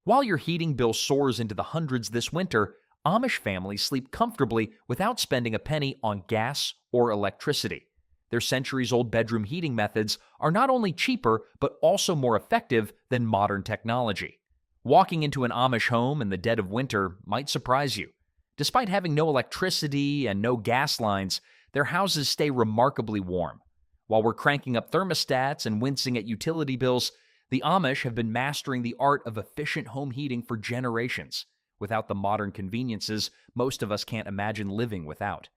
While your heating bill soars into the hundreds this winter, Amish families sleep comfortably without spending a penny on gas or electricity. Their centuries-old bedroom heating methods are not only cheaper, but also more effective than modern technology. Walking into an Amish home in the dead of winter might surprise you. Despite having no electricity and no gas lines, their houses stay remarkably warm. While we're cranking up thermostats and wincing at utility bills, the Amish have been mastering the art of efficient home heating for generations, without the modern conveniences most of us can't imagine living without.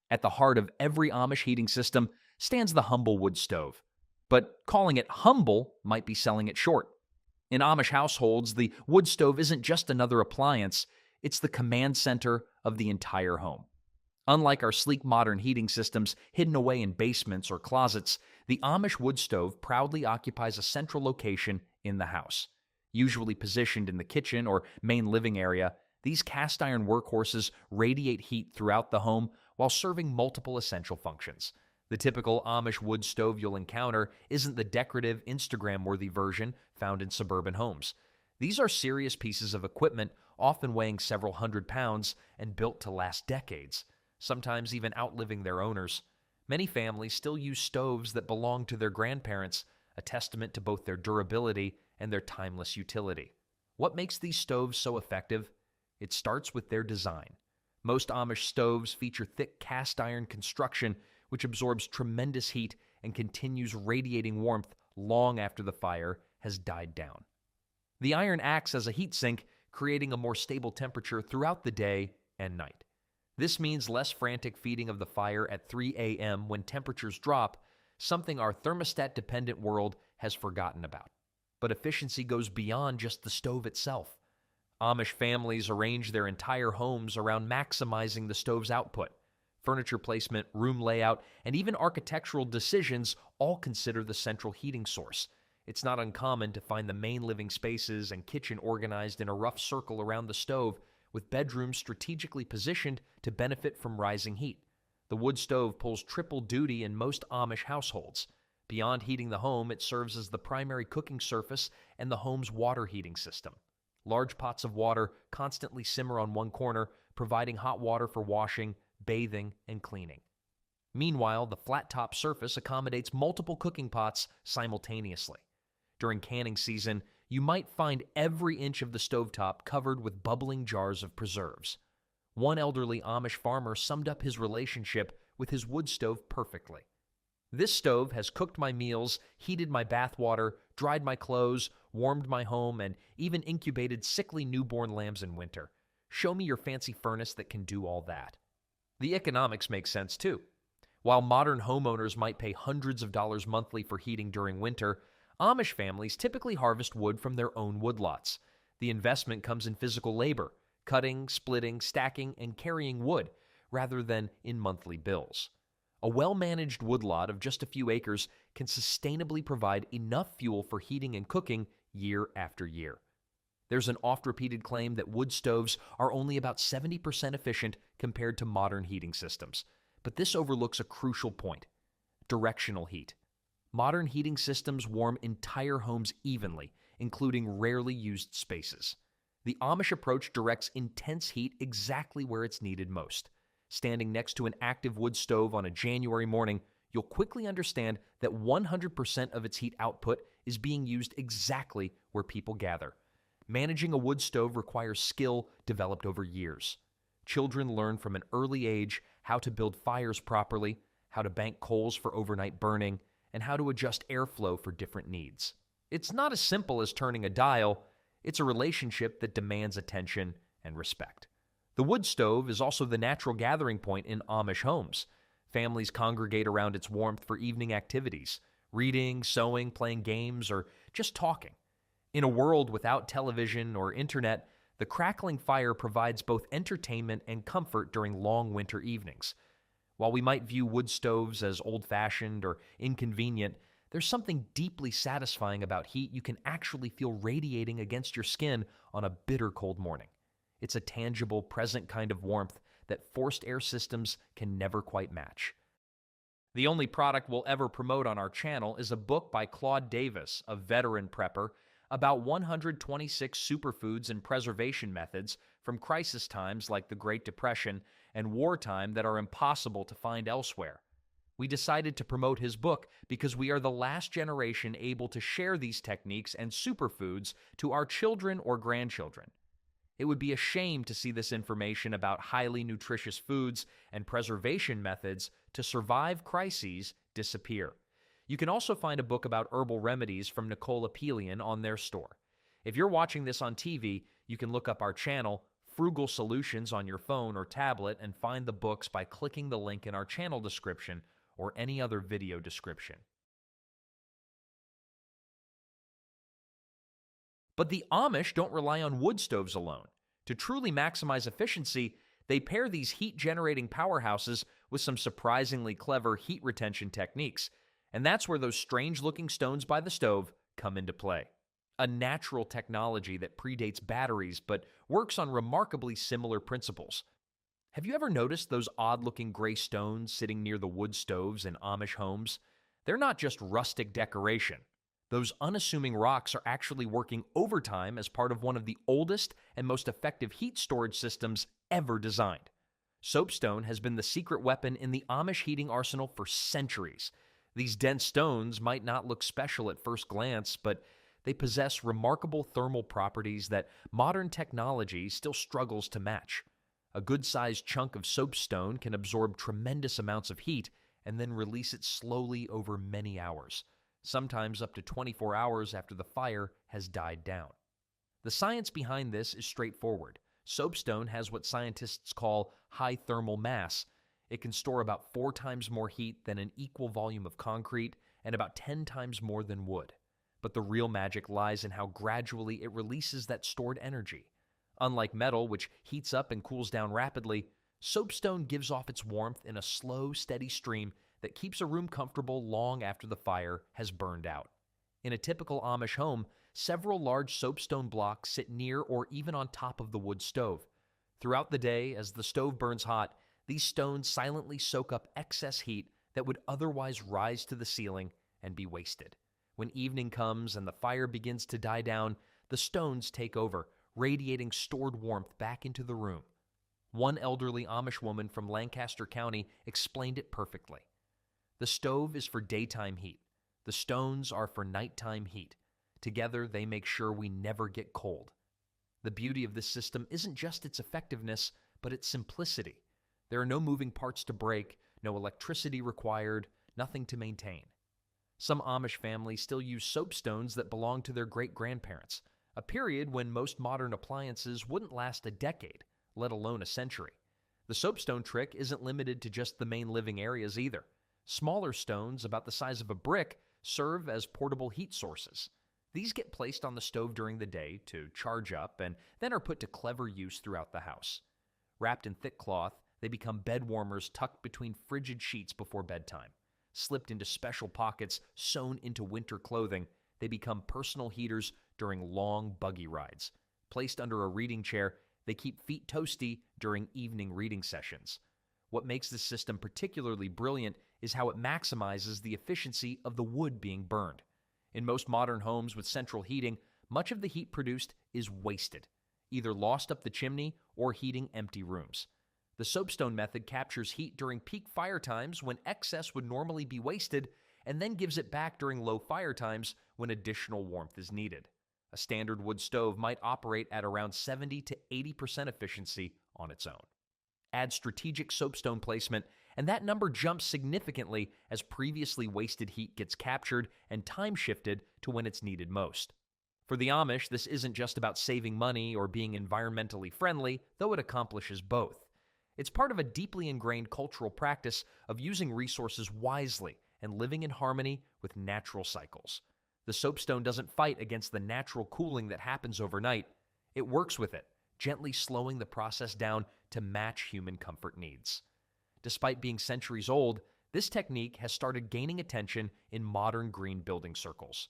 At the heart of every Amish heating system stands the humble wood stove. But calling it humble might be selling it short. In Amish households, the wood stove isn't just another appliance, it's the command center of the entire home. Unlike our sleek modern heating systems hidden away in basements or closets, the Amish wood stove proudly occupies a central location in the house. Usually positioned in the kitchen or main living area, these cast iron workhorses radiate heat throughout the home while serving multiple essential functions. The typical Amish wood stove you'll encounter isn't the decorative, Instagram-worthy version found in suburban homes. These are serious pieces of equipment, often weighing several hundred pounds and built to last decades, sometimes even outliving their owners. Many families still use stoves that belonged to their grandparents, a testament to both their durability and their timeless utility. What makes these stoves so effective? It starts with their design. Most Amish stoves feature thick cast iron construction, which absorbs tremendous heat and continues radiating warmth long after the fire has died down. The iron acts as a heat sink, creating a more stable temperature throughout the day and night. This means less frantic feeding of the fire at 3 a.m. when temperatures drop, something our thermostat-dependent world has forgotten about. But efficiency goes beyond just the stove itself. Amish families arrange their entire homes around maximizing the stove's output. Furniture placement, room layout, and even architectural decisions all consider the central heating source. It's not uncommon to find the main living spaces and kitchen organized in a rough circle around the stove, with bedrooms strategically positioned to benefit from rising heat. The wood stove pulls triple duty in most Amish households. Beyond heating the home, it serves as the primary cooking surface and the home's water heating system. Large pots of water constantly simmer on one corner, providing hot water for washing, bathing, and cleaning. Meanwhile, the flat-top surface accommodates multiple cooking pots simultaneously. During canning season, you might find every inch of the stovetop covered with bubbling jars of preserves. One elderly Amish farmer summed up his relationship with his wood stove perfectly. "This stove has cooked my meals, heated my bath water, dried my clothes, warmed my home, and even incubated sickly newborn lambs in winter. Show me your fancy furnace that can do all that." The economics make sense too. While modern homeowners might pay hundreds of dollars monthly for heating during winter, Amish families typically harvest wood from their own woodlots. The investment comes in physical labor, cutting, splitting, stacking, and carrying wood, rather than in monthly bills. A well-managed woodlot of just a few acres can sustainably provide enough fuel for heating and cooking year after year. There's an oft-repeated claim that wood stoves are only about 70% efficient compared to modern heating systems. But this overlooks a crucial point: directional heat. Modern heating systems warm entire homes evenly, including rarely used spaces. The Amish approach directs intense heat exactly where it's needed most. Standing next to an active wood stove on a January morning, you'll quickly understand that 100% of its heat output is being used exactly where people gather. Managing a wood stove requires skill developed over years. Children learn from an early age how to build fires properly, how to bank coals for overnight burning, and how to adjust airflow for different needs. It's not as simple as turning a dial. It's a relationship that demands attention and respect. The wood stove is also the natural gathering point in Amish homes. Families congregate around its warmth for evening activities, reading, sewing, playing games, or just talking. In a world without television or internet, the crackling fire provides both entertainment and comfort during long winter evenings. While we might view wood stoves as old-fashioned or inconvenient, there's something deeply satisfying about heat you can actually feel radiating against your skin on a bitter cold morning. It's a tangible, present kind of warmth that forced air systems can never quite match. The only product we'll ever promote on our channel is a book by Claude Davis, a veteran prepper, About 126 superfoods and preservation methods from crisis times like the Great Depression and wartime that are impossible to find elsewhere. We decided to promote his book because we are the last generation able to share these techniques and superfoods to our children or grandchildren. It would be a shame to see this information about highly nutritious foods and preservation methods to survive crises disappear. You can also find a book about herbal remedies from Nicole Apelian on their store. If you're watching this on TV, you can look up our channel, Frugal Solutions, on your phone or tablet and find the books by clicking the link in our channel description or any other video description. But the Amish don't rely on wood stoves alone. To truly maximize efficiency, they pair these heat-generating powerhouses with some surprisingly clever heat retention techniques, and that's where those strange-looking stones by the stove come into play. A natural technology that predates batteries but works on remarkably similar principles. Have you ever noticed those odd-looking gray stones sitting near the wood stoves in Amish homes? They're not just rustic decoration. Those unassuming rocks are actually working overtime as part of one of the oldest and most effective heat storage systems ever designed. Soapstone has been the secret weapon in the Amish heating arsenal for centuries. These dense stones might not look special at first glance, but they possess remarkable thermal properties that modern technology still struggles to match. A good-sized chunk of soapstone can absorb tremendous amounts of heat and then release it slowly over many hours, sometimes up to 24 hours after the fire has died down. The science behind this is straightforward. Soapstone has what scientists call high thermal mass. It can store about 4 times more heat than an equal volume of concrete and about 10 times more than wood. But the real magic lies in how gradually it releases that stored energy. Unlike metal, which heats up and cools down rapidly, soapstone gives off its warmth in a slow, steady stream that keeps a room comfortable long after the fire has burned out. In a typical Amish home, several large soapstone blocks sit near or even on top of the wood stove. Throughout the day, as the stove burns hot, these stones silently soak up excess heat that would otherwise rise to the ceiling and be wasted. When evening comes and the fire begins to die down, the stones take over, radiating stored warmth back into the room. One elderly Amish woman from Lancaster County explained it perfectly. The stove is for daytime heat. The stones are for nighttime heat. Together, they make sure we never get cold. The beauty of this system isn't just its effectiveness, but its simplicity. There are no moving parts to break, no electricity required, nothing to maintain. Some Amish families still use soapstones that belonged to their great-grandparents, a period when most modern appliances wouldn't last a decade, let alone a century. The soapstone trick isn't limited to just the main living areas either. Smaller stones, about the size of a brick, serve as portable heat sources. These get placed on the stove during the day to charge up and then are put to clever use throughout the house. Wrapped in thick cloth, they become bed warmers tucked between frigid sheets before bedtime. Slipped into special pockets sewn into winter clothing, they become personal heaters during long buggy rides. Placed under a reading chair, they keep feet toasty during evening reading sessions. What makes this system particularly brilliant is how it maximizes the efficiency of the wood being burned. In most modern homes with central heating, much of the heat produced is wasted, either lost up the chimney or heating empty rooms. The soapstone method captures heat during peak fire times when excess would normally be wasted, and then gives it back during low fire times when additional warmth is needed. A standard wood stove might operate at around 70 to 80% efficiency on its own. Add strategic soapstone placement, and that number jumps significantly as previously wasted heat gets captured and time shifted to when it's needed most. For the Amish, this isn't just about saving money or being environmentally friendly, though it accomplishes both. It's part of a deeply ingrained cultural practice of using resources wisely and living in harmony with natural cycles. The soapstone doesn't fight against the natural cooling that happens overnight. It works with it, gently slowing the process down to match human comfort needs. Despite being centuries old, this technique has started gaining attention in modern green building circles.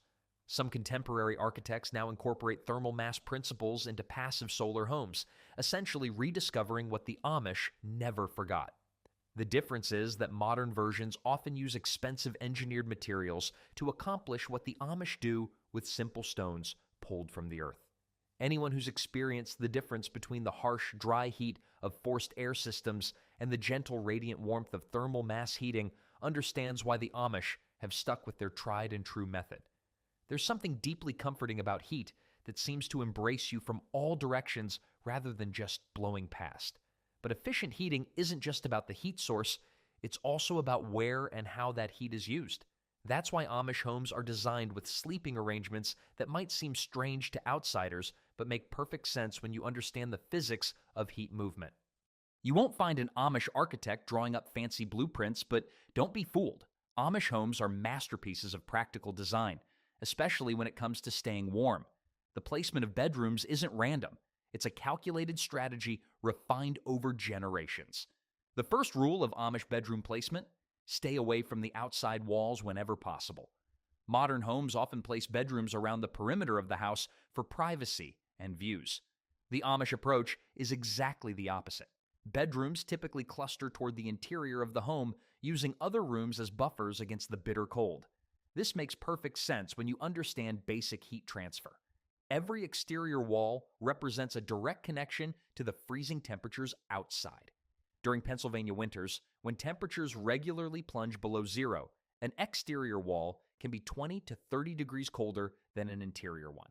Some contemporary architects now incorporate thermal mass principles into passive solar homes, essentially rediscovering what the Amish never forgot. The difference is that modern versions often use expensive engineered materials to accomplish what the Amish do with simple stones pulled from the earth. Anyone who's experienced the difference between the harsh, dry heat of forced air systems and the gentle, radiant warmth of thermal mass heating understands why the Amish have stuck with their tried and true method. There's something deeply comforting about heat that seems to embrace you from all directions rather than just blowing past. But efficient heating isn't just about the heat source, it's also about where and how that heat is used. That's why Amish homes are designed with sleeping arrangements that might seem strange to outsiders, but make perfect sense when you understand the physics of heat movement. You won't find an Amish architect drawing up fancy blueprints, but don't be fooled. Amish homes are masterpieces of practical design, especially when it comes to staying warm. The placement of bedrooms isn't random. It's a calculated strategy refined over generations. The first rule of Amish bedroom placement: stay away from the outside walls whenever possible. Modern homes often place bedrooms around the perimeter of the house for privacy and views. The Amish approach is exactly the opposite. Bedrooms typically cluster toward the interior of the home, using other rooms as buffers against the bitter cold. This makes perfect sense when you understand basic heat transfer. Every exterior wall represents a direct connection to the freezing temperatures outside. During Pennsylvania winters, when temperatures regularly plunge below zero, an exterior wall can be 20 to 30 degrees colder than an interior one.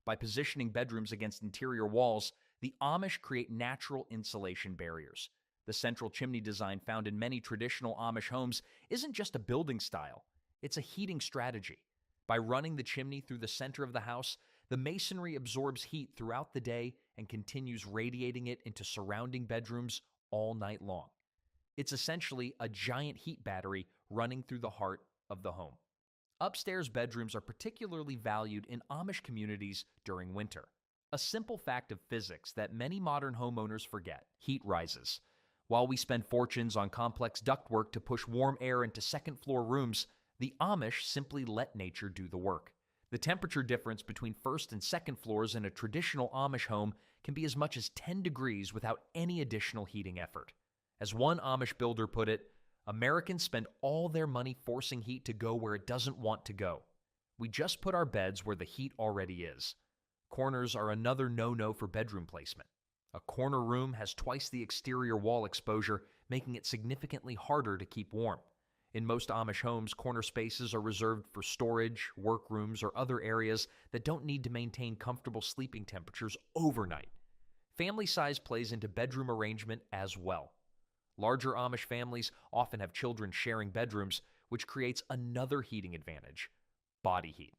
By positioning bedrooms against interior walls, the Amish create natural insulation barriers. The central chimney design found in many traditional Amish homes isn't just a building style, it's a heating strategy. By running the chimney through the center of the house, the masonry absorbs heat throughout the day and continues radiating it into surrounding bedrooms all night long. It's essentially a giant heat battery running through the heart of the home. Upstairs bedrooms are particularly valued in Amish communities during winter. A simple fact of physics that many modern homeowners forget: heat rises. While we spend fortunes on complex ductwork to push warm air into second-floor rooms, the Amish simply let nature do the work. The temperature difference between first and second floors in a traditional Amish home can be as much as 10 degrees without any additional heating effort. As one Amish builder put it, Americans spend all their money forcing heat to go where it doesn't want to go. We just put our beds where the heat already is. Corners are another no-no for bedroom placement. A corner room has twice the exterior wall exposure, making it significantly harder to keep warm. In most Amish homes, corner spaces are reserved for storage, workrooms, or other areas that don't need to maintain comfortable sleeping temperatures overnight. Family size plays into bedroom arrangement as well. Larger Amish families often have children sharing bedrooms, which creates another heating advantage: body heat.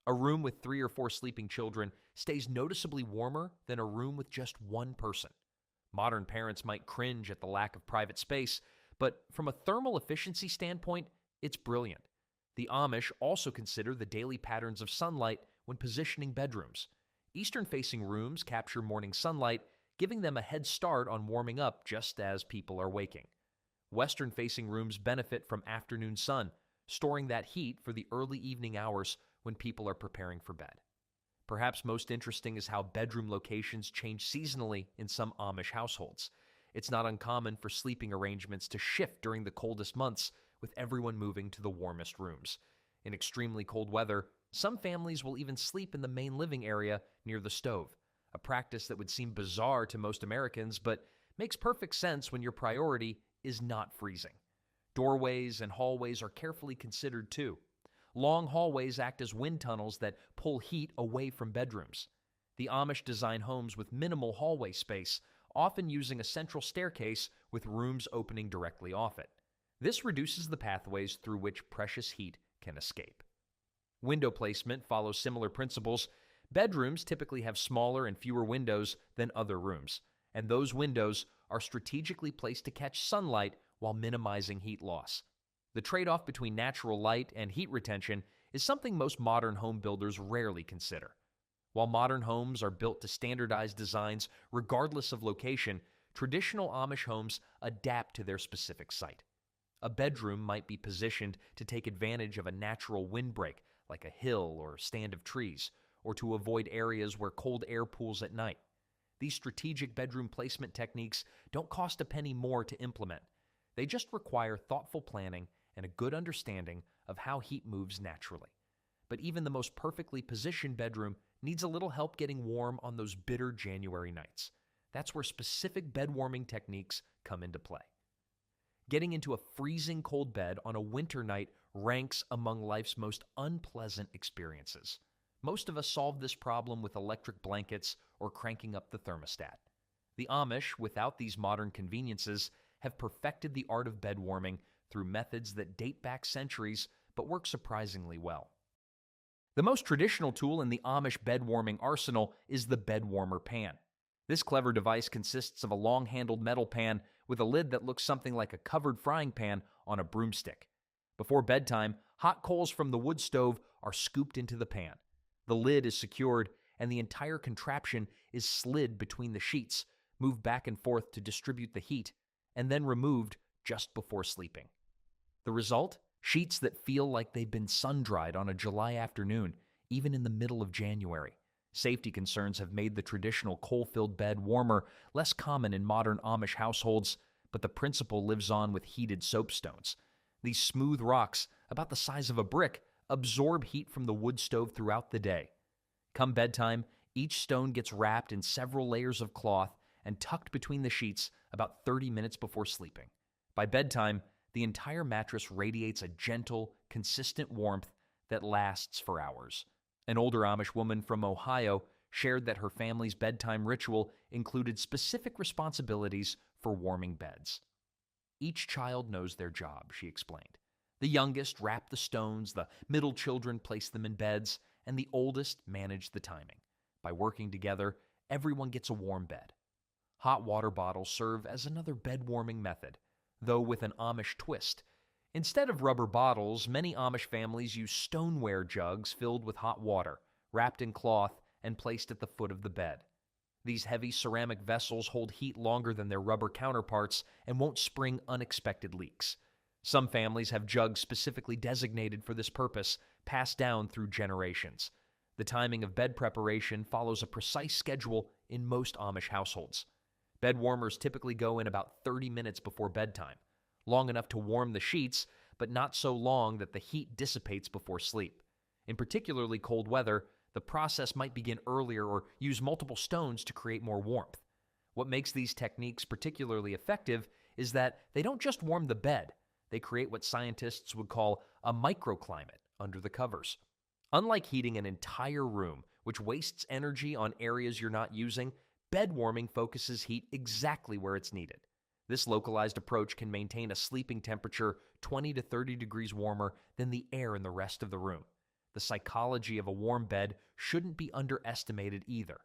A room with 3 or 4 sleeping children stays noticeably warmer than a room with just one person. Modern parents might cringe at the lack of private space, but from a thermal efficiency standpoint, it's brilliant. The Amish also consider the daily patterns of sunlight when positioning bedrooms. Eastern-facing rooms capture morning sunlight, giving them a head start on warming up just as people are waking. Western-facing rooms benefit from afternoon sun, storing that heat for the early evening hours when people are preparing for bed. Perhaps most interesting is how bedroom locations change seasonally in some Amish households. It's not uncommon for sleeping arrangements to shift during the coldest months, with everyone moving to the warmest rooms. In extremely cold weather, some families will even sleep in the main living area near the stove, a practice that would seem bizarre to most Americans, but makes perfect sense when your priority is not freezing. Doorways and hallways are carefully considered too. Long hallways act as wind tunnels that pull heat away from bedrooms. The Amish design homes with minimal hallway space, often using a central staircase with rooms opening directly off it. This reduces the pathways through which precious heat can escape. Window placement follows similar principles. Bedrooms typically have smaller and fewer windows than other rooms, and those windows are strategically placed to catch sunlight while minimizing heat loss. The trade-off between natural light and heat retention is something most modern home builders rarely consider. While modern homes are built to standardized designs regardless of location, traditional Amish homes adapt to their specific site. A bedroom might be positioned to take advantage of a natural windbreak, like a hill or stand of trees, or to avoid areas where cold air pools at night. These strategic bedroom placement techniques don't cost a penny more to implement. They just require thoughtful planning and a good understanding of how heat moves naturally. But even the most perfectly positioned bedroom needs a little help getting warm on those bitter January nights. That's where specific bed warming techniques come into play. Getting into a freezing cold bed on a winter night ranks among life's most unpleasant experiences. Most of us solve this problem with electric blankets or cranking up the thermostat. The Amish, without these modern conveniences, have perfected the art of bed warming through methods that date back centuries but work surprisingly well. The most traditional tool in the Amish bed warming arsenal is the bed warmer pan. This clever device consists of a long-handled metal pan with a lid that looks something like a covered frying pan on a broomstick. Before bedtime, hot coals from the wood stove are scooped into the pan. The lid is secured, and the entire contraption is slid between the sheets, moved back and forth to distribute the heat, and then removed just before sleeping. The result? Sheets that feel like they've been sun-dried on a July afternoon, even in the middle of January. Safety concerns have made the traditional coal-filled bed warmer less common in modern Amish households, but the principle lives on with heated soapstones. These smooth rocks, about the size of a brick, absorb heat from the wood stove throughout the day. Come bedtime, each stone gets wrapped in several layers of cloth and tucked between the sheets about 30 minutes before sleeping. By bedtime, the entire mattress radiates a gentle, consistent warmth that lasts for hours. An older Amish woman from Ohio shared that her family's bedtime ritual included specific responsibilities for warming beds. Each child knows their job, she explained. The youngest wrapped the stones, the middle children placed them in beds, and the oldest managed the timing. By working together, everyone gets a warm bed. Hot water bottles serve as another bed warming method, though with an Amish twist. Instead of rubber bottles, many Amish families use stoneware jugs filled with hot water, wrapped in cloth and placed at the foot of the bed. These heavy ceramic vessels hold heat longer than their rubber counterparts and won't spring unexpected leaks. Some families have jugs specifically designated for this purpose, passed down through generations. The timing of bed preparation follows a precise schedule in most Amish households. Bed warmers typically go in about 30 minutes before bedtime, long enough to warm the sheets, but not so long that the heat dissipates before sleep. In particularly cold weather, the process might begin earlier or use multiple stones to create more warmth. What makes these techniques particularly effective is that they don't just warm the bed, they create what scientists would call a microclimate under the covers. Unlike heating an entire room, which wastes energy on areas you're not using, bed warming focuses heat exactly where it's needed. This localized approach can maintain a sleeping temperature 20 to 30 degrees warmer than the air in the rest of the room. The psychology of a warm bed shouldn't be underestimated either.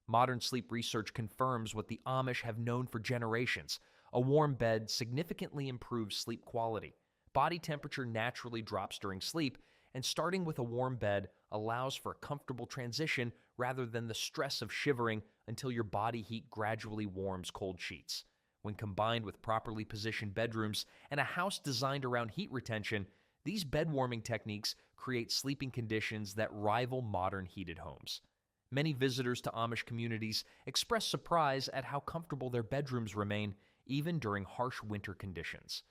Modern sleep research confirms what the Amish have known for generations. A warm bed significantly improves sleep quality. Body temperature naturally drops during sleep, and starting with a warm bed allows for a comfortable transition rather than the stress of shivering until your body heat gradually warms cold sheets. When combined with properly positioned bedrooms and a house designed around heat retention, these bed warming techniques create sleeping conditions that rival modern heated homes. Many visitors to Amish communities express surprise at how comfortable their bedrooms remain, even during harsh winter conditions.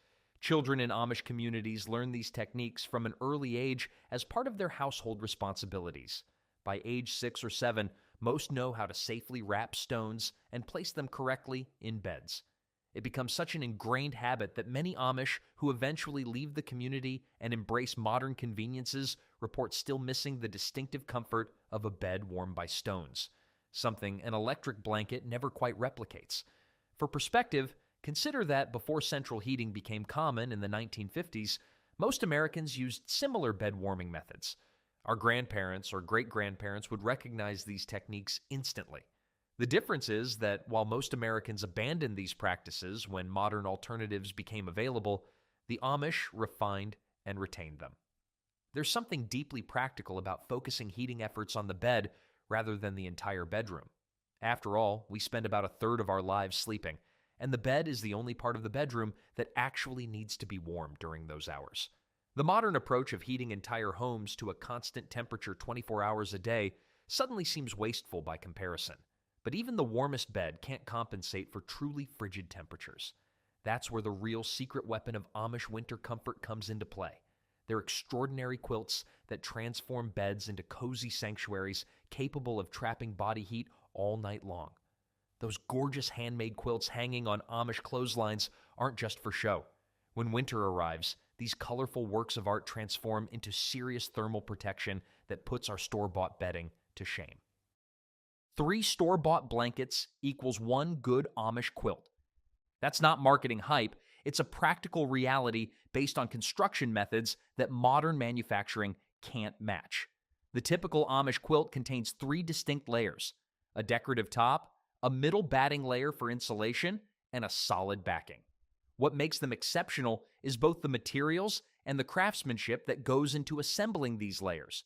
Children in Amish communities learn these techniques from an early age as part of their household responsibilities. By age 6 or 7, most know how to safely wrap stones and place them correctly in beds. It becomes such an ingrained habit that many Amish who eventually leave the community and embrace modern conveniences report still missing the distinctive comfort of a bed warmed by stones, something an electric blanket never quite replicates. For perspective, consider that before central heating became common in the 1950s, most Americans used similar bed warming methods. Our grandparents or great-grandparents would recognize these techniques instantly. The difference is that while most Americans abandoned these practices when modern alternatives became available, the Amish refined and retained them. There's something deeply practical about focusing heating efforts on the bed rather than the entire bedroom. After all, we spend about a third of our lives sleeping, and the bed is the only part of the bedroom that actually needs to be warm during those hours. The modern approach of heating entire homes to a constant temperature 24 hours a day suddenly seems wasteful by comparison. But even the warmest bed can't compensate for truly frigid temperatures. That's where the real secret weapon of Amish winter comfort comes into play. They're extraordinary quilts that transform beds into cozy sanctuaries capable of trapping body heat all night long. Those gorgeous handmade quilts hanging on Amish clotheslines aren't just for show. When winter arrives, these colorful works of art transform into serious thermal protection that puts our store-bought bedding to shame. 3 store-bought blankets equals 1 good Amish quilt. That's not marketing hype, it's a practical reality based on construction methods that modern manufacturing can't match. The typical Amish quilt contains 3 distinct layers: a decorative top, a middle batting layer for insulation, and a solid backing. What makes them exceptional is both the materials and the craftsmanship that goes into assembling these layers.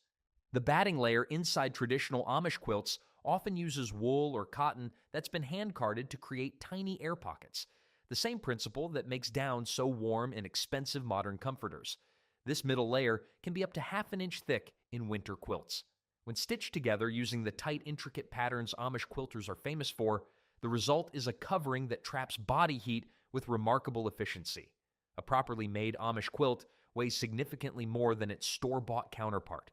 The batting layer inside traditional Amish quilts often uses wool or cotton that's been hand-carded to create tiny air pockets, the same principle that makes down so warm in expensive modern comforters. This middle layer can be up to half an inch thick in winter quilts. When stitched together using the tight, intricate patterns Amish quilters are famous for, the result is a covering that traps body heat with remarkable efficiency. A properly made Amish quilt weighs significantly more than its store-bought counterpart.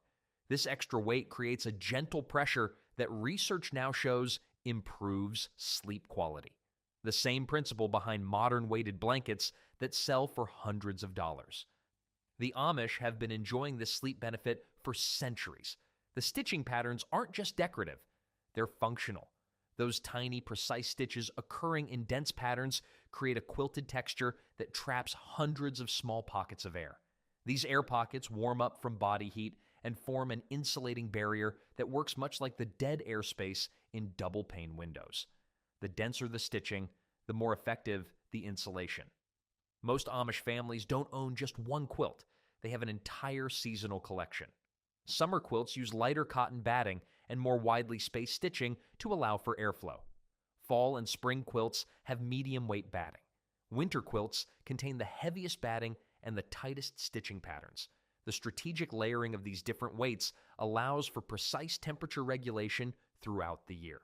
This extra weight creates a gentle pressure that research now shows improves sleep quality. The same principle behind modern weighted blankets that sell for hundreds of dollars. The Amish have been enjoying this sleep benefit for centuries. The stitching patterns aren't just decorative, they're functional. Those tiny, precise stitches occurring in dense patterns create a quilted texture that traps hundreds of small pockets of air. These air pockets warm up from body heat and form an insulating barrier that works much like the dead airspace in double-pane windows. The denser the stitching, the more effective the insulation. Most Amish families don't own just one quilt. They have an entire seasonal collection. Summer quilts use lighter cotton batting and more widely spaced stitching to allow for airflow. Fall and spring quilts have medium weight batting. Winter quilts contain the heaviest batting and the tightest stitching patterns. The strategic layering of these different weights allows for precise temperature regulation throughout the year.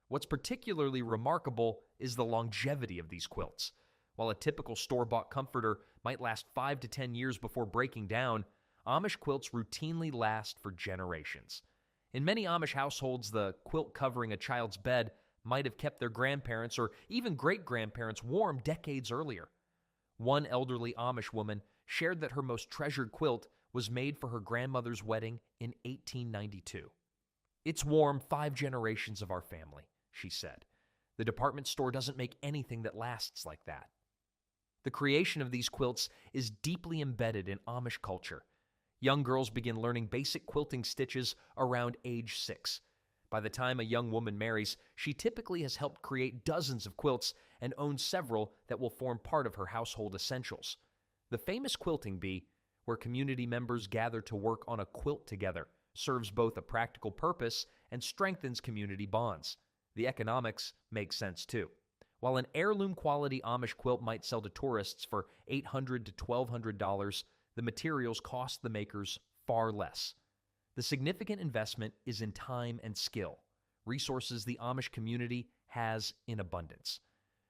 What's particularly remarkable is the longevity of these quilts. While a typical store-bought comforter might last 5 to 10 years before breaking down, Amish quilts routinely last for generations. In many Amish households, the quilt covering a child's bed might have kept their grandparents or even great-grandparents warm decades earlier. One elderly Amish woman shared that her most treasured quilt was made for her grandmother's wedding in 1892. "It's warm 5 generations of our family," she said. "The department store doesn't make anything that lasts like that." The creation of these quilts is deeply embedded in Amish culture. Young girls begin learning basic quilting stitches around age 6. By the time a young woman marries, she typically has helped create dozens of quilts and owns several that will form part of her household essentials. The famous quilting bee, where community members gather to work on a quilt together, serves both a practical purpose and strengthens community bonds. The economics make sense too. While an heirloom quality Amish quilt might sell to tourists for $800 to $1,200, the materials cost the makers far less. The significant investment is in time and skill, resources the Amish community has in abundance.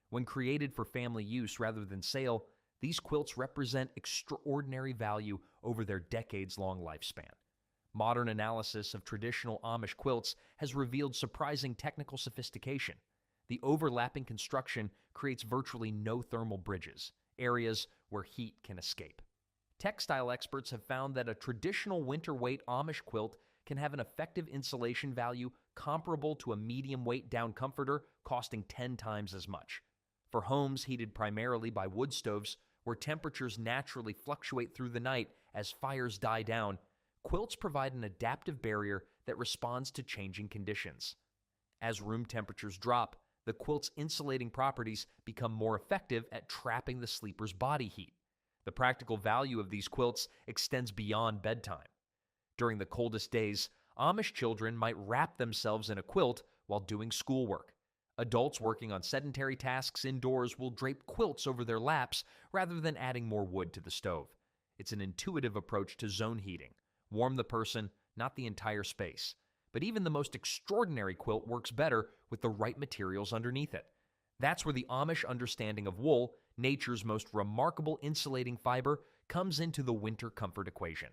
When created for family use rather than sale, these quilts represent extraordinary value over their decades-long lifespan. Modern analysis of traditional Amish quilts has revealed surprising technical sophistication. The overlapping construction creates virtually no thermal bridges, areas where heat can escape. Textile experts have found that a traditional winter-weight Amish quilt can have an effective insulation value comparable to a medium-weight down comforter costing 10 times as much. For homes heated primarily by wood stoves, where temperatures naturally fluctuate through the night as fires die down, quilts provide an adaptive barrier that responds to changing conditions. As room temperatures drop, the quilt's insulating properties become more effective at trapping the sleeper's body heat. The practical value of these quilts extends beyond bedtime. During the coldest days, Amish children might wrap themselves in a quilt while doing schoolwork. Adults working on sedentary tasks indoors will drape quilts over their laps rather than adding more wood to the stove. It's an intuitive approach to zone heating. Warm the person, not the entire space. But even the most extraordinary quilt works better with the right materials underneath it. That's where the Amish understanding of wool, nature's most remarkable insulating fiber, comes into the winter comfort equation.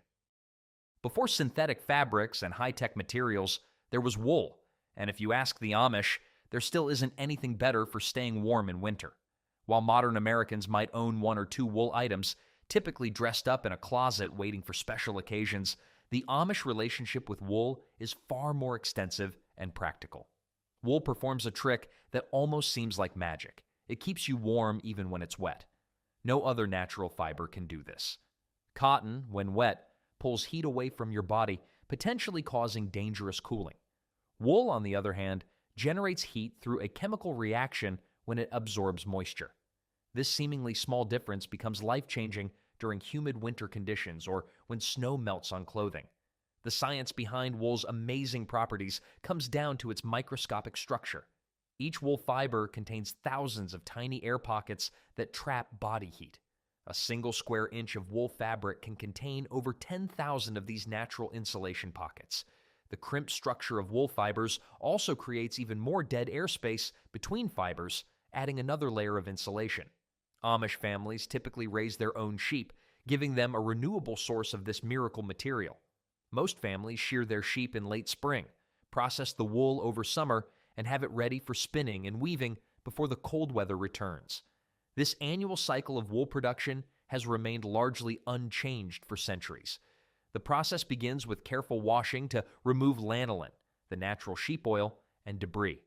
Before synthetic fabrics and high-tech materials, there was wool, and if you ask the Amish, there still isn't anything better for staying warm in winter. While modern Americans might own one or two wool items, typically dressed up in a closet waiting for special occasions, the Amish relationship with wool is far more extensive and practical. Wool performs a trick that almost seems like magic. It keeps you warm even when it's wet. No other natural fiber can do this. Cotton, when wet, pulls heat away from your body, potentially causing dangerous cooling. Wool, on the other hand, generates heat through a chemical reaction when it absorbs moisture. This seemingly small difference becomes life-changing during humid winter conditions or when snow melts on clothing. The science behind wool's amazing properties comes down to its microscopic structure. Each wool fiber contains thousands of tiny air pockets that trap body heat. A single square inch of wool fabric can contain over 10,000 of these natural insulation pockets. The crimped structure of wool fibers also creates even more dead airspace between fibers, adding another layer of insulation. Amish families typically raise their own sheep, giving them a renewable source of this miracle material. Most families shear their sheep in late spring, process the wool over summer, and have it ready for spinning and weaving before the cold weather returns. This annual cycle of wool production has remained largely unchanged for centuries. The process begins with careful washing to remove lanolin, the natural sheep oil, and debris.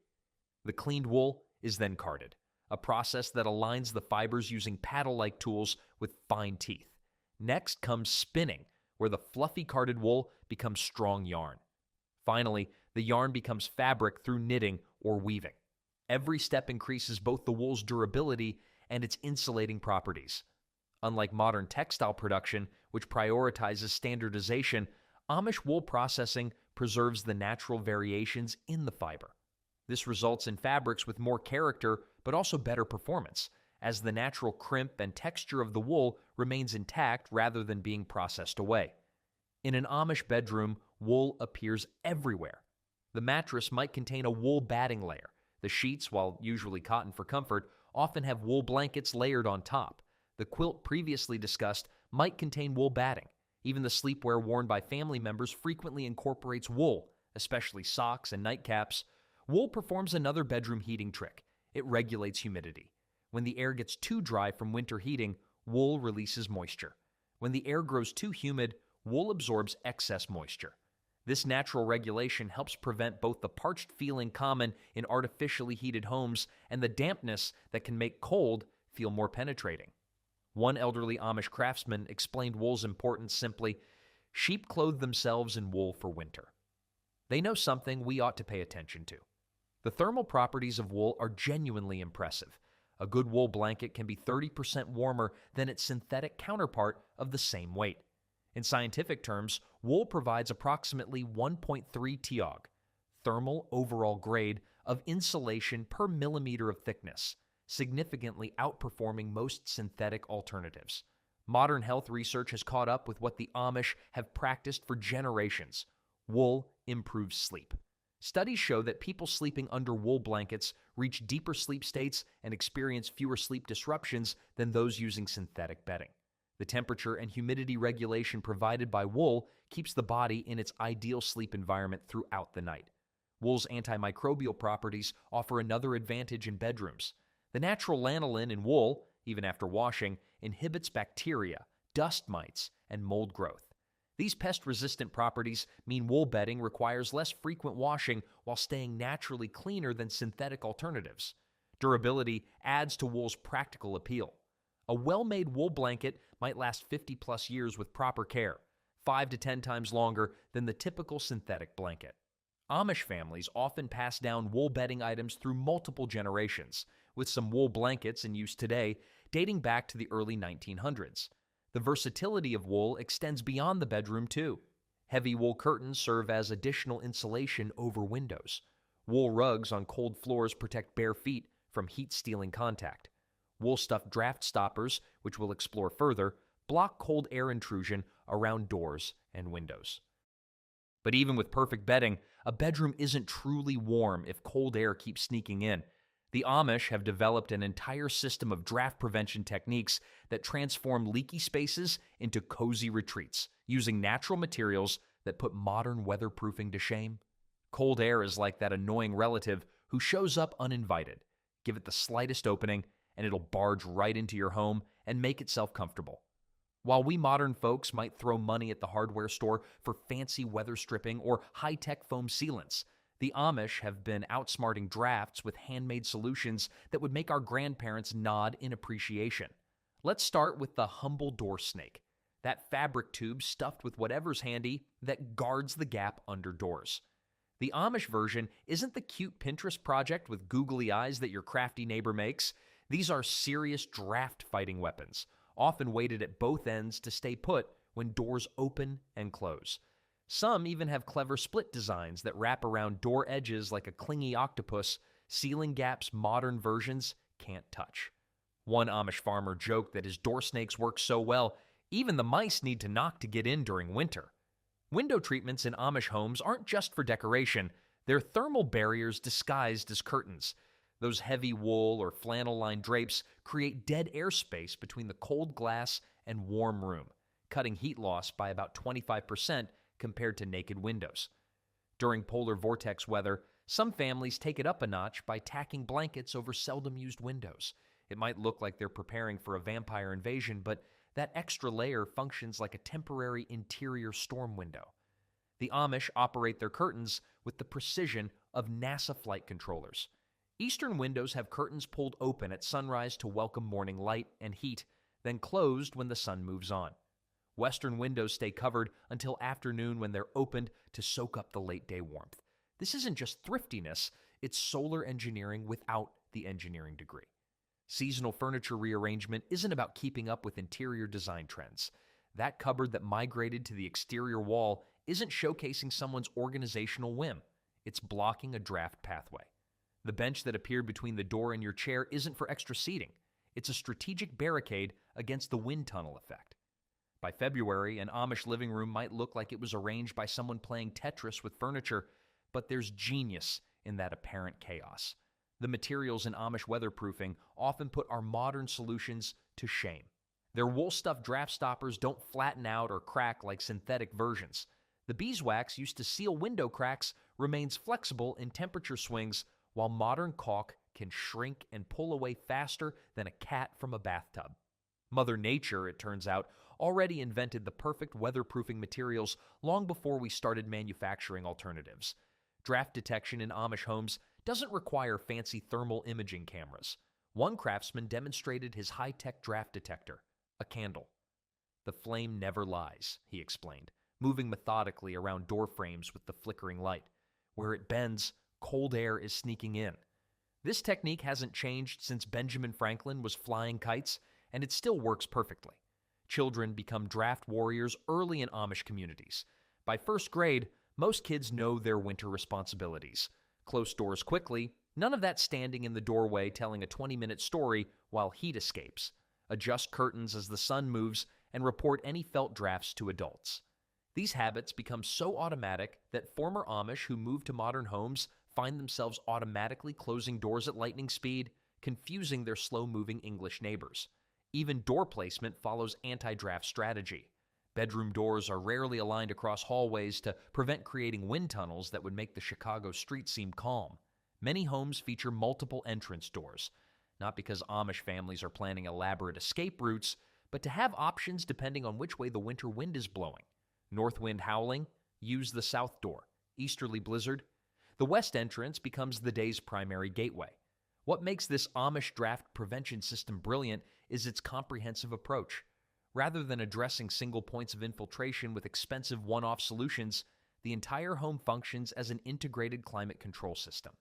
The cleaned wool is then carded, a process that aligns the fibers using paddle-like tools with fine teeth. Next comes spinning, where the fluffy carded wool becomes strong yarn. Finally, the yarn becomes fabric through knitting or weaving. Every step increases both the wool's durability and its insulating properties. Unlike modern textile production, which prioritizes standardization, Amish wool processing preserves the natural variations in the fiber. This results in fabrics with more character but also better performance, as the natural crimp and texture of the wool remains intact rather than being processed away. In an Amish bedroom, wool appears everywhere. The mattress might contain a wool batting layer. The sheets, while usually cotton for comfort, often have wool blankets layered on top. The quilt previously discussed might contain wool batting. Even the sleepwear worn by family members frequently incorporates wool, especially socks and nightcaps. Wool performs another bedroom heating trick. It regulates humidity. When the air gets too dry from winter heating, wool releases moisture. When the air grows too humid, wool absorbs excess moisture. This natural regulation helps prevent both the parched feeling common in artificially heated homes and the dampness that can make cold feel more penetrating. One elderly Amish craftsman explained wool's importance simply: sheep clothe themselves in wool for winter. They know something we ought to pay attention to. The thermal properties of wool are genuinely impressive. A good wool blanket can be 30% warmer than its synthetic counterpart of the same weight. In scientific terms, wool provides approximately 1.3 TOG, thermal overall grade, of insulation per millimeter of thickness, significantly outperforming most synthetic alternatives. Modern health research has caught up with what the Amish have practiced for generations. Wool improves sleep. Studies show that people sleeping under wool blankets reach deeper sleep states and experience fewer sleep disruptions than those using synthetic bedding. The temperature and humidity regulation provided by wool keeps the body in its ideal sleep environment throughout the night. Wool's antimicrobial properties offer another advantage in bedrooms. The natural lanolin in wool, even after washing, inhibits bacteria, dust mites, and mold growth. These pest-resistant properties mean wool bedding requires less frequent washing while staying naturally cleaner than synthetic alternatives. Durability adds to wool's practical appeal. A well-made wool blanket might last 50-plus years with proper care, 5 to 10 times longer than the typical synthetic blanket. Amish families often pass down wool bedding items through multiple generations, with some wool blankets in use today dating back to the early 1900s. The versatility of wool extends beyond the bedroom, too. Heavy wool curtains serve as additional insulation over windows. Wool rugs on cold floors protect bare feet from heat-stealing contact. Wool-stuffed draft stoppers, which we'll explore further, block cold air intrusion around doors and windows. But even with perfect bedding, a bedroom isn't truly warm if cold air keeps sneaking in. The Amish have developed an entire system of draft prevention techniques that transform leaky spaces into cozy retreats, using natural materials that put modern weatherproofing to shame. Cold air is like that annoying relative who shows up uninvited. Give it the slightest opening, and it'll barge right into your home and make itself comfortable. While we modern folks might throw money at the hardware store for fancy weather stripping or high-tech foam sealants, the Amish have been outsmarting drafts with handmade solutions that would make our grandparents nod in appreciation. Let's start with the humble door snake, that fabric tube stuffed with whatever's handy that guards the gap under doors. The Amish version isn't the cute Pinterest project with googly eyes that your crafty neighbor makes. These are serious draft-fighting weapons, often weighted at both ends to stay put when doors open and close. Some even have clever split designs that wrap around door edges like a clingy octopus, sealing gaps modern versions can't touch. One Amish farmer joked that his door snakes work so well, even the mice need to knock to get in during winter. Window treatments in Amish homes aren't just for decoration, they're thermal barriers disguised as curtains. Those heavy wool or flannel-lined drapes create dead air space between the cold glass and warm room, cutting heat loss by about 25% compared to naked windows. During polar vortex weather, some families take it up a notch by tacking blankets over seldom-used windows. It might look like they're preparing for a vampire invasion, but that extra layer functions like a temporary interior storm window. The Amish operate their curtains with the precision of NASA flight controllers. Eastern windows have curtains pulled open at sunrise to welcome morning light and heat, then closed when the sun moves on. Western windows stay covered until afternoon when they're opened to soak up the late-day warmth. This isn't just thriftiness, it's solar engineering without the engineering degree. Seasonal furniture rearrangement isn't about keeping up with interior design trends. That cupboard that migrated to the exterior wall isn't showcasing someone's organizational whim. It's blocking a draft pathway. The bench that appeared between the door and your chair isn't for extra seating. It's a strategic barricade against the wind tunnel effect. By February, an Amish living room might look like it was arranged by someone playing Tetris with furniture, but there's genius in that apparent chaos. The materials in Amish weatherproofing often put our modern solutions to shame. Their wool-stuffed draft stoppers don't flatten out or crack like synthetic versions. The beeswax used to seal window cracks remains flexible in temperature swings, while modern caulk can shrink and pull away faster than a cat from a bathtub. Mother Nature, it turns out, already invented the perfect weatherproofing materials long before we started manufacturing alternatives. Draft detection in Amish homes doesn't require fancy thermal imaging cameras. One craftsman demonstrated his high-tech draft detector, a candle. The flame never lies, he explained, moving methodically around door frames with the flickering light. Where it bends, cold air is sneaking in. This technique hasn't changed since Benjamin Franklin was flying kites, and it still works perfectly. Children become draft warriors early in Amish communities. By first grade, most kids know their winter responsibilities. Close doors quickly, none of that standing in the doorway telling a 20-minute story while heat escapes. Adjust curtains as the sun moves and report any felt drafts to adults. These habits become so automatic that former Amish who move to modern homes find themselves automatically closing doors at lightning speed, confusing their slow-moving English neighbors. Even door placement follows anti-draft strategy. Bedroom doors are rarely aligned across hallways to prevent creating wind tunnels that would make the Chicago streets seem calm. Many homes feature multiple entrance doors, not because Amish families are planning elaborate escape routes, but to have options depending on which way the winter wind is blowing. North wind howling? Use the south door. Easterly blizzard? The west entrance becomes the day's primary gateway. What makes this Amish draft prevention system brilliant is its comprehensive approach. Rather than addressing single points of infiltration with expensive one-off solutions, the entire home functions as an integrated climate control system.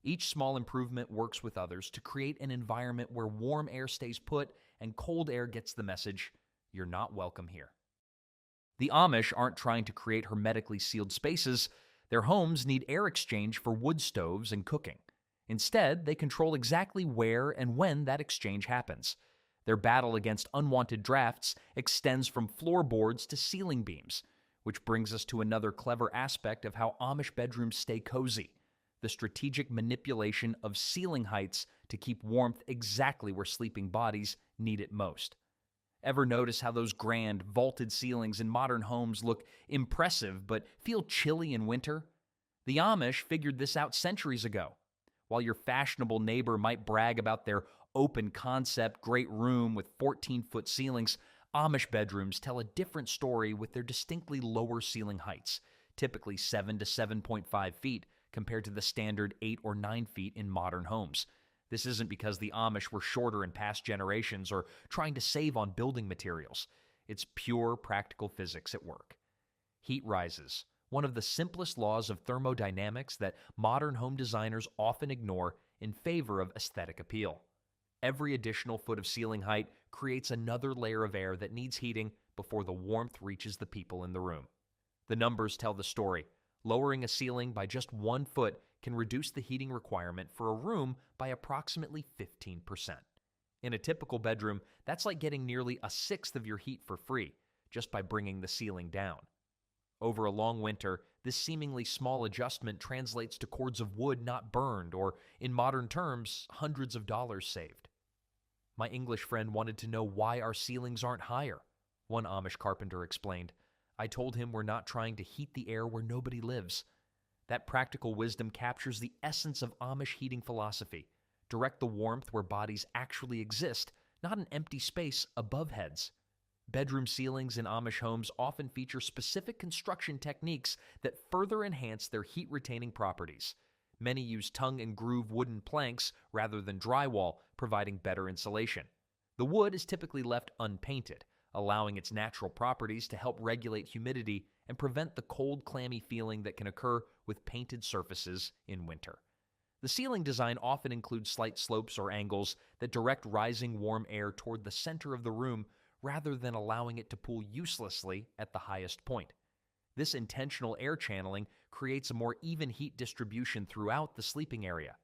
Each small improvement works with others to create an environment where warm air stays put and cold air gets the message, "You're not welcome here." The Amish aren't trying to create hermetically sealed spaces. Their homes need air exchange for wood stoves and cooking. Instead, they control exactly where and when that exchange happens. Their battle against unwanted drafts extends from floorboards to ceiling beams, which brings us to another clever aspect of how Amish bedrooms stay cozy: the strategic manipulation of ceiling heights to keep warmth exactly where sleeping bodies need it most. Ever notice how those grand, vaulted ceilings in modern homes look impressive but feel chilly in winter? The Amish figured this out centuries ago. While your fashionable neighbor might brag about their open concept, great room with 14-foot ceilings, Amish bedrooms tell a different story with their distinctly lower ceiling heights, typically 7 to 7.5 feet compared to the standard 8 or 9 feet in modern homes. This isn't because the Amish were shorter in past generations or trying to save on building materials. It's pure practical physics at work. Heat rises, one of the simplest laws of thermodynamics that modern home designers often ignore in favor of aesthetic appeal. Every additional foot of ceiling height creates another layer of air that needs heating before the warmth reaches the people in the room. The numbers tell the story. Lowering a ceiling by just 1 foot can reduce the heating requirement for a room by approximately 15%. In a typical bedroom, that's like getting nearly a sixth of your heat for free, just by bringing the ceiling down. Over a long winter, this seemingly small adjustment translates to cords of wood not burned, or, in modern terms, hundreds of dollars saved. My English friend wanted to know why our ceilings aren't higher. One Amish carpenter explained. I told him we're not trying to heat the air where nobody lives. That practical wisdom captures the essence of Amish heating philosophy. Direct the warmth where bodies actually exist, not an empty space above heads. Bedroom ceilings in Amish homes often feature specific construction techniques that further enhance their heat-retaining properties. Many use tongue and groove wooden planks rather than drywall, providing better insulation. The wood is typically left unpainted, allowing its natural properties to help regulate humidity and prevent the cold, clammy feeling that can occur with painted surfaces in winter. The ceiling design often includes slight slopes or angles that direct rising warm air toward the center of the room rather than allowing it to pool uselessly at the highest point. This intentional air channeling creates a more even heat distribution throughout the sleeping area.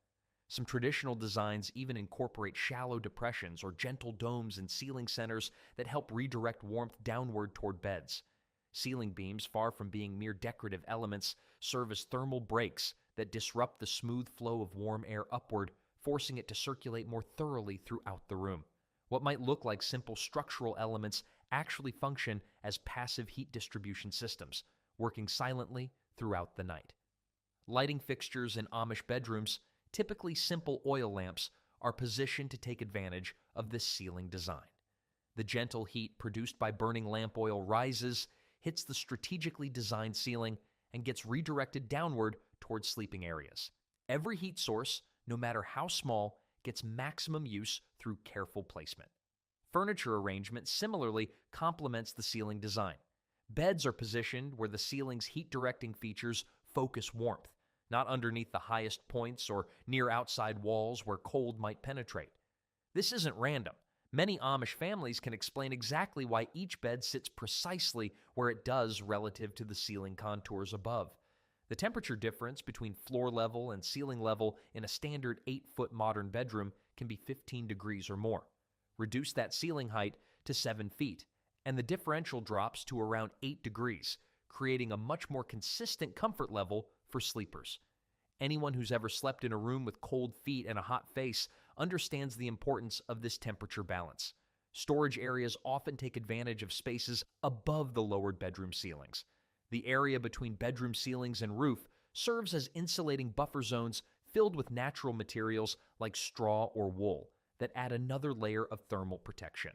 Some traditional designs even incorporate shallow depressions or gentle domes in ceiling centers that help redirect warmth downward toward beds. Ceiling beams, far from being mere decorative elements, serve as thermal breaks that disrupt the smooth flow of warm air upward, forcing it to circulate more thoroughly throughout the room. What might look like simple structural elements actually function as passive heat distribution systems, working silently throughout the night. Lighting fixtures in Amish bedrooms, typically simple oil lamps, are positioned to take advantage of this ceiling design. The gentle heat produced by burning lamp oil rises, hits the strategically designed ceiling, and gets redirected downward towards sleeping areas. Every heat source, no matter how small, gets maximum use through careful placement. Furniture arrangement similarly complements the ceiling design. Beds are positioned where the ceiling's heat-directing features focus warmth, not underneath the highest points or near outside walls where cold might penetrate. This isn't random. Many Amish families can explain exactly why each bed sits precisely where it does relative to the ceiling contours above. The temperature difference between floor level and ceiling level in a standard 8-foot modern bedroom can be 15 degrees or more. Reduce that ceiling height to 7 feet, and the differential drops to around 8 degrees, creating a much more consistent comfort level for sleepers. Anyone who's ever slept in a room with cold feet and a hot face understands the importance of this temperature balance. Storage areas often take advantage of spaces above the lowered bedroom ceilings. The area between bedroom ceilings and roof serves as insulating buffer zones filled with natural materials like straw or wool that add another layer of thermal protection.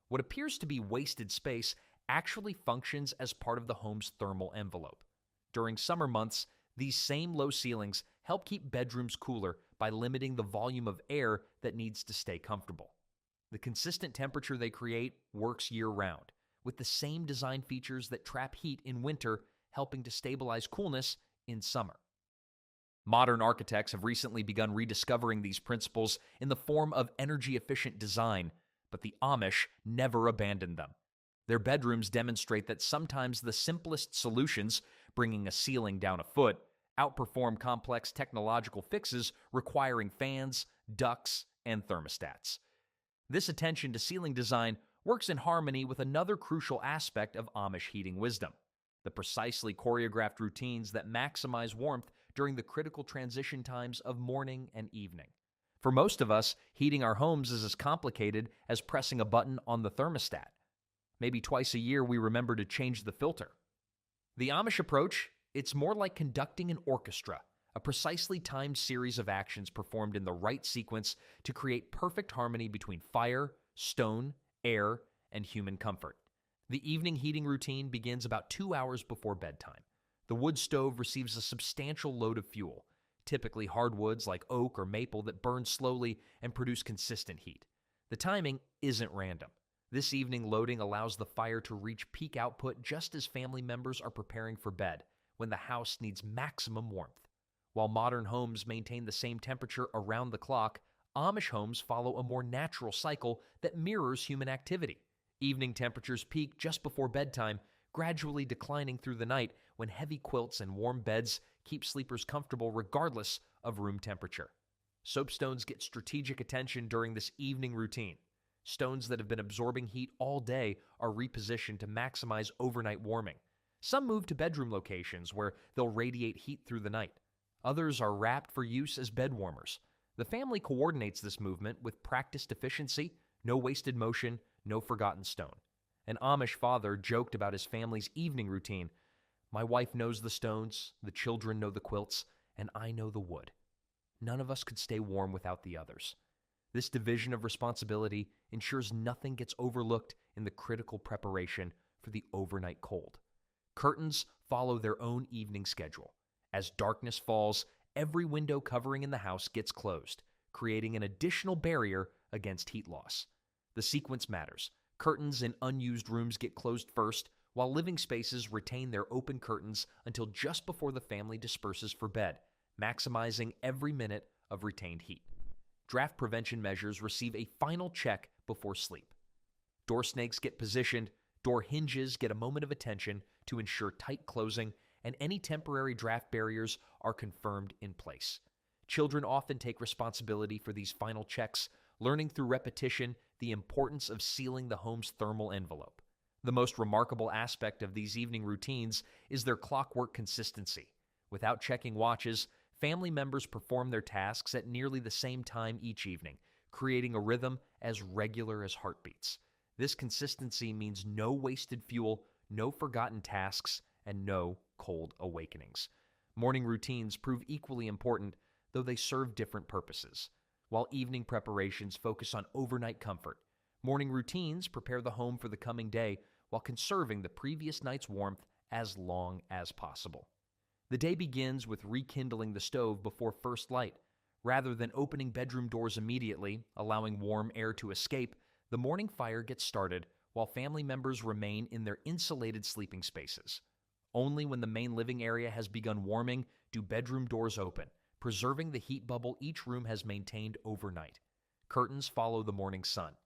What appears to be wasted space actually functions as part of the home's thermal envelope. During summer months, these same low ceilings help keep bedrooms cooler by limiting the volume of air that needs to stay comfortable. The consistent temperature they create works year-round, with the same design features that trap heat in winter, helping to stabilize coolness in summer. Modern architects have recently begun rediscovering these principles in the form of energy-efficient design, but the Amish never abandoned them. Their bedrooms demonstrate that sometimes the simplest solutions, bringing a ceiling down a foot, outperform complex technological fixes requiring fans, ducts, and thermostats. This attention to ceiling design works in harmony with another crucial aspect of Amish heating wisdom: the precisely choreographed routines that maximize warmth during the critical transition times of morning and evening. For most of us, heating our homes is as complicated as pressing a button on the thermostat. Maybe twice a year we remember to change the filter. The Amish approach, it's more like conducting an orchestra, a precisely timed series of actions performed in the right sequence to create perfect harmony between fire, stone, air, and human comfort. The evening heating routine begins about 2 hours before bedtime. The wood stove receives a substantial load of fuel, typically hardwoods like oak or maple that burn slowly and produce consistent heat. The timing isn't random. This evening loading allows the fire to reach peak output just as family members are preparing for bed, when the house needs maximum warmth. While modern homes maintain the same temperature around the clock, Amish homes follow a more natural cycle that mirrors human activity. Evening temperatures peak just before bedtime, gradually declining through the night when heavy quilts and warm beds keep sleepers comfortable regardless of room temperature. Soapstones get strategic attention during this evening routine. Stones that have been absorbing heat all day are repositioned to maximize overnight warming. Some move to bedroom locations where they'll radiate heat through the night. Others are wrapped for use as bed warmers. The family coordinates this movement with practiced efficiency, no wasted motion, no forgotten stone. An Amish father joked about his family's evening routine. "My wife knows the stones, the children know the quilts, and I know the wood. None of us could stay warm without the others." This division of responsibility ensures nothing gets overlooked in the critical preparation for the overnight cold. Curtains follow their own evening schedule. As darkness falls, every window covering in the house gets closed, creating an additional barrier against heat loss. The sequence matters. Curtains in unused rooms get closed first, while living spaces retain their open curtains until just before the family disperses for bed, maximizing every minute of retained heat. Draft prevention measures receive a final check before sleep. Door snakes get positioned, door hinges get a moment of attention to ensure tight closing, and any temporary draft barriers are confirmed in place. Children often take responsibility for these final checks, learning through repetition the importance of sealing the home's thermal envelope. The most remarkable aspect of these evening routines is their clockwork consistency. Without checking watches, family members perform their tasks at nearly the same time each evening, creating a rhythm as regular as heartbeats. This consistency means no wasted fuel, no forgotten tasks, and no cold awakenings. Morning routines prove equally important, though they serve different purposes. While evening preparations focus on overnight comfort, morning routines prepare the home for the coming day while conserving the previous night's warmth as long as possible. The day begins with rekindling the stove before first light. Rather than opening bedroom doors immediately, allowing warm air to escape, the morning fire gets started while family members remain in their insulated sleeping spaces. Only when the main living area has begun warming do bedroom doors open, preserving the heat bubble each room has maintained overnight. Curtains follow the morning sun.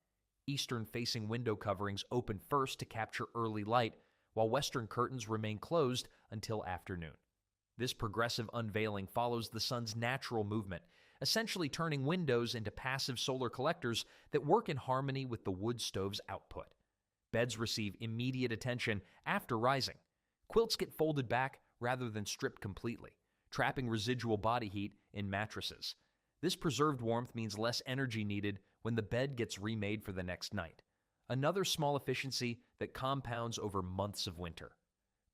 Eastern-facing window coverings open first to capture early light, while western curtains remain closed until afternoon. This progressive unveiling follows the sun's natural movement, essentially turning windows into passive solar collectors that work in harmony with the wood stove's output. Beds receive immediate attention after rising. Quilts get folded back rather than stripped completely, trapping residual body heat in mattresses. This preserved warmth means less energy needed when the bed gets remade for the next night. Another small efficiency that compounds over months of winter.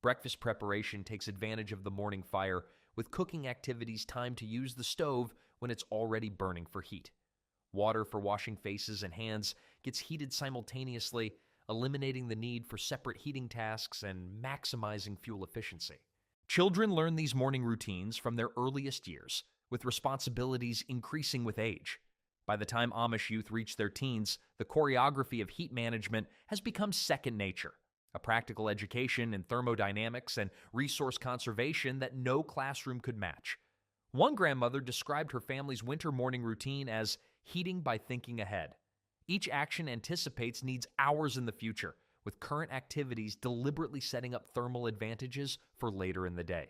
Breakfast preparation takes advantage of the morning fire, with cooking activities timed to use the stove when it's already burning for heat. Water for washing faces and hands gets heated simultaneously, eliminating the need for separate heating tasks and maximizing fuel efficiency. Children learn these morning routines from their earliest years, with responsibilities increasing with age. By the time Amish youth reach their teens, the choreography of heat management has become second nature, a practical education in thermodynamics and resource conservation that no classroom could match. One grandmother described her family's winter morning routine as heating by thinking ahead. Each action anticipates needs hours in the future, with current activities deliberately setting up thermal advantages for later in the day.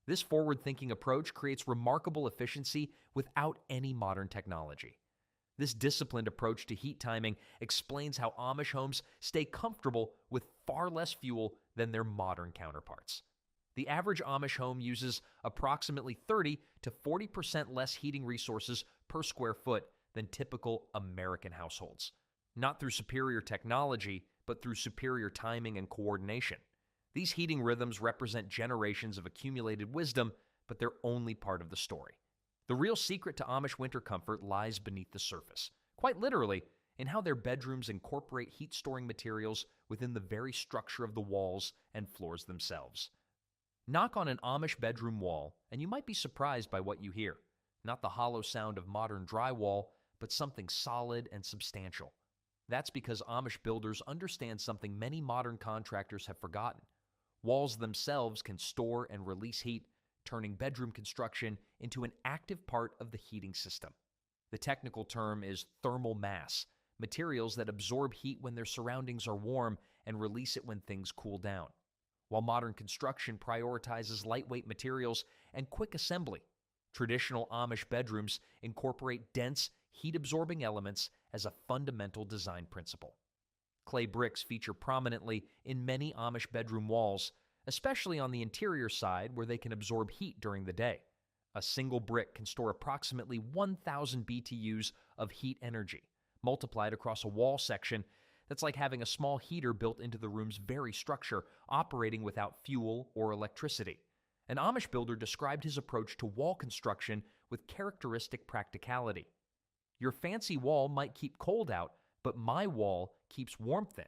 This forward-thinking approach creates remarkable efficiency without any modern technology. This disciplined approach to heat timing explains how Amish homes stay comfortable with far less fuel than their modern counterparts. The average Amish home uses approximately 30 to 40% less heating resources per square foot than typical American households. Not through superior technology, but through superior timing and coordination. These heating rhythms represent generations of accumulated wisdom, but they're only part of the story. The real secret to Amish winter comfort lies beneath the surface, quite literally, in how their bedrooms incorporate heat-storing materials within the very structure of the walls and floors themselves. Knock on an Amish bedroom wall, and you might be surprised by what you hear. Not the hollow sound of modern drywall, but something solid and substantial. That's because Amish builders understand something many modern contractors have forgotten. Walls themselves can store and release heat, turning bedroom construction into an active part of the heating system. The technical term is thermal mass, materials that absorb heat when their surroundings are warm and release it when things cool down. While modern construction prioritizes lightweight materials and quick assembly, traditional Amish bedrooms incorporate dense, heat-absorbing elements as a fundamental design principle. Clay bricks feature prominently in many Amish bedroom walls, especially on the interior side where they can absorb heat during the day. A single brick can store approximately 1,000 BTUs of heat energy, multiplied across a wall section that's like having a small heater built into the room's very structure, operating without fuel or electricity. An Amish builder described his approach to wall construction with characteristic practicality. Your fancy wall might keep cold out, but my wall keeps warmth in.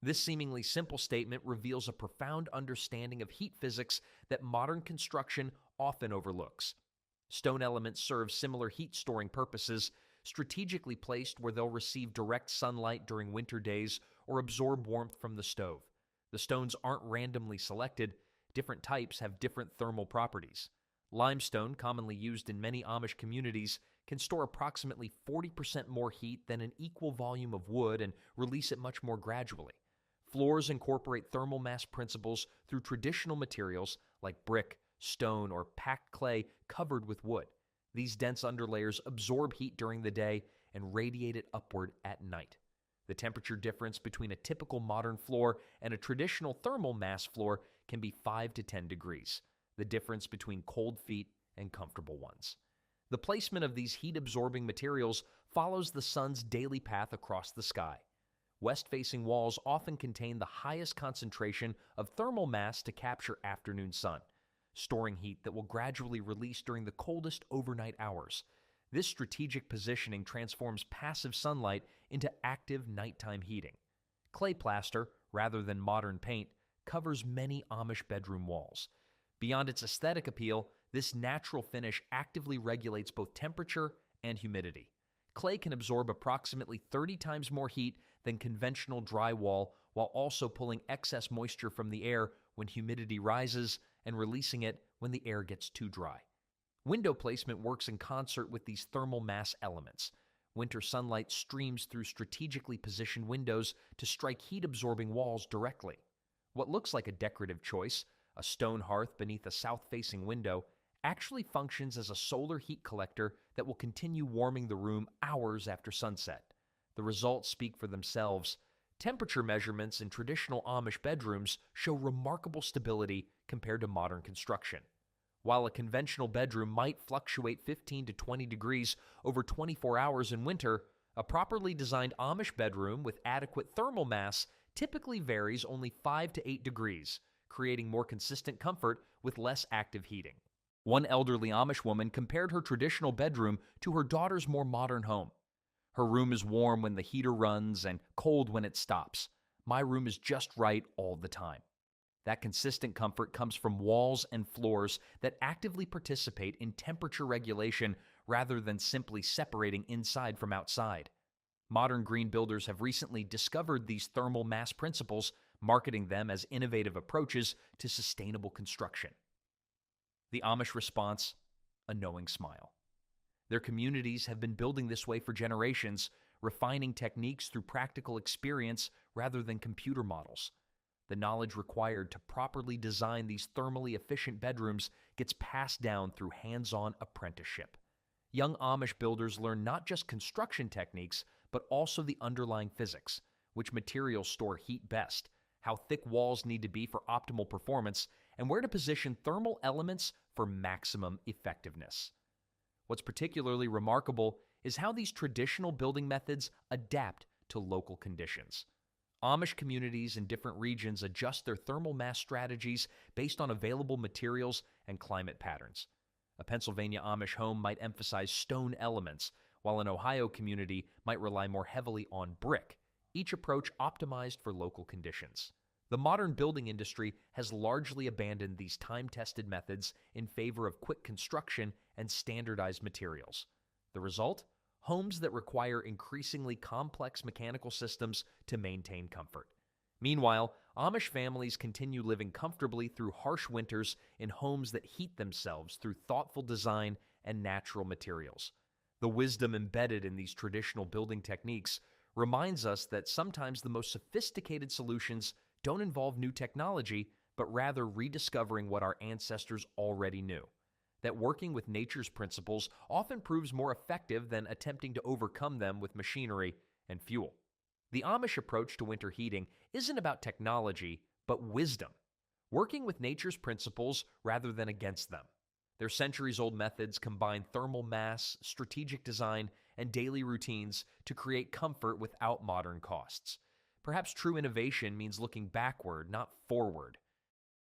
This seemingly simple statement reveals a profound understanding of heat physics that modern construction often overlooks. Stone elements serve similar heat-storing purposes, strategically placed where they'll receive direct sunlight during winter days or absorb warmth from the stove. The stones aren't randomly selected. Different types have different thermal properties. Limestone, commonly used in many Amish communities, can store approximately 40% more heat than an equal volume of wood and release it much more gradually. Floors incorporate thermal mass principles through traditional materials like brick, stone, or packed clay covered with wood. These dense underlayers absorb heat during the day and radiate it upward at night. The temperature difference between a typical modern floor and a traditional thermal mass floor can be 5 to 10 degrees, the difference between cold feet and comfortable ones. The placement of these heat-absorbing materials follows the sun's daily path across the sky. West-facing walls often contain the highest concentration of thermal mass to capture afternoon sun, storing heat that will gradually release during the coldest overnight hours. This strategic positioning transforms passive sunlight into active nighttime heating. Clay plaster, rather than modern paint, covers many Amish bedroom walls. Beyond its aesthetic appeal, this natural finish actively regulates both temperature and humidity. Clay can absorb approximately 30 times more heat than conventional drywall while also pulling excess moisture from the air when humidity rises and releasing it when the air gets too dry. Window placement works in concert with these thermal mass elements. Winter sunlight streams through strategically positioned windows to strike heat-absorbing walls directly. What looks like a decorative choice, a stone hearth beneath a south-facing window, actually functions as a solar heat collector that will continue warming the room hours after sunset. The results speak for themselves. Temperature measurements in traditional Amish bedrooms show remarkable stability compared to modern construction. While a conventional bedroom might fluctuate 15 to 20 degrees over 24 hours in winter, a properly designed Amish bedroom with adequate thermal mass typically varies only 5 to 8 degrees, creating more consistent comfort with less active heating. One elderly Amish woman compared her traditional bedroom to her daughter's more modern home. Her room is warm when the heater runs and cold when it stops. My room is just right all the time. That consistent comfort comes from walls and floors that actively participate in temperature regulation rather than simply separating inside from outside. Modern green builders have recently discovered these thermal mass principles, marketing them as innovative approaches to sustainable construction. The Amish response: a knowing smile. Their communities have been building this way for generations, refining techniques through practical experience rather than computer models. The knowledge required to properly design these thermally efficient bedrooms gets passed down through hands-on apprenticeship. Young Amish builders learn not just construction techniques, but also the underlying physics: which materials store heat best, how thick walls need to be for optimal performance, and where to position thermal elements for maximum effectiveness. What's particularly remarkable is how these traditional building methods adapt to local conditions. Amish communities in different regions adjust their thermal mass strategies based on available materials and climate patterns. A Pennsylvania Amish home might emphasize stone elements, while an Ohio community might rely more heavily on brick, each approach optimized for local conditions. The modern building industry has largely abandoned these time-tested methods in favor of quick construction and standardized materials. The result? Homes that require increasingly complex mechanical systems to maintain comfort. Meanwhile, Amish families continue living comfortably through harsh winters in homes that heat themselves through thoughtful design and natural materials. The wisdom embedded in these traditional building techniques reminds us that sometimes the most sophisticated solutions don't involve new technology, but rather rediscovering what our ancestors already knew. That working with nature's principles often proves more effective than attempting to overcome them with machinery and fuel. The Amish approach to winter heating isn't about technology, but wisdom, working with nature's principles rather than against them. Their centuries-old methods combine thermal mass, strategic design, and daily routines to create comfort without modern costs. Perhaps true innovation means looking backward, not forward,